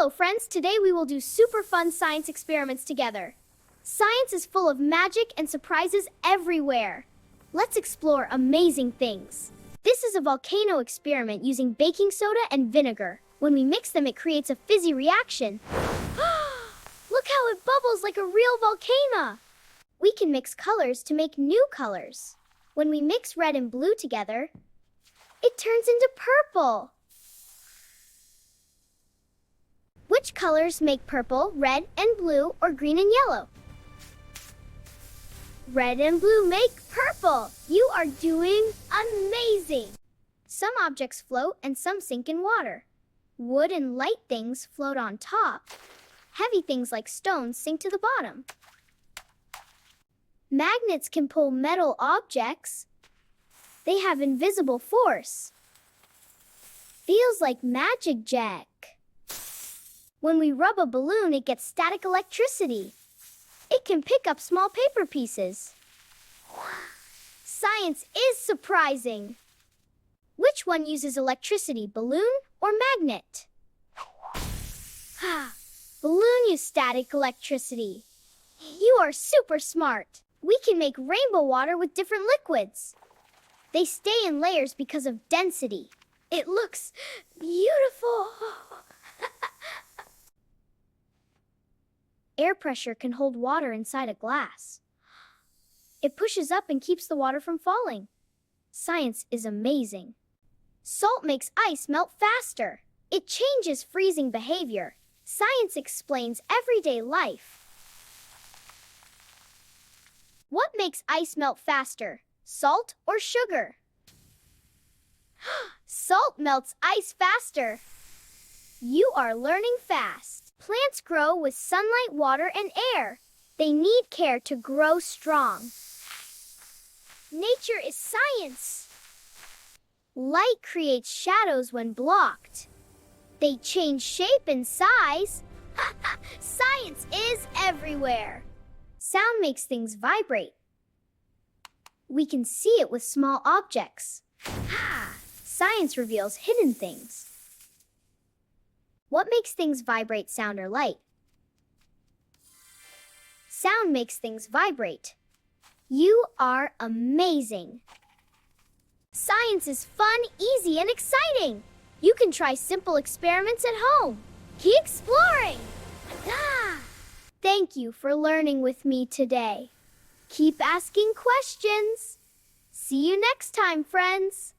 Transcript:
Hello, friends. Today we will do super fun science experiments together. Science is full of magic and surprises everywhere. Let's explore amazing things. This is a volcano experiment using baking soda and vinegar. When we mix them, it creates a fizzy reaction. Look how it bubbles like a real volcano. We can mix colors to make new colors. When we mix red and blue together, it turns into purple. Which colors make purple, red, and blue, or green and yellow? Red and blue make purple. You are doing amazing. Some objects float and some sink in water. Wood and light things float on top. Heavy things like stones sink to the bottom. Magnets can pull metal objects. They have invisible force. Feels like magic, Jack. When we rub a balloon, it gets static electricity. It can pick up small paper pieces. Science is surprising. Which one uses electricity, balloon or magnet? Balloon uses static electricity. You are super smart. We can make rainbow water with different liquids. They stay in layers because of density. It looks beautiful. Air pressure can hold water inside a glass. It pushes up and keeps the water from falling. Science is amazing. Salt makes ice melt faster. It changes freezing behavior. Science explains everyday life. What makes ice melt faster, salt or sugar? Salt melts ice faster. You are learning fast. Plants grow with sunlight, water, and air. They need care to grow strong. Nature is science. Light creates shadows when blocked. They change shape and size. Science is everywhere. Sound makes things vibrate. We can see it with small objects. Science reveals hidden things. What makes things vibrate, sound or light? Sound makes things vibrate. You are amazing. Science is fun, easy, and exciting. You can try simple experiments at home. Keep exploring. Thank you for learning with me today. Keep asking questions. See you next time, friends.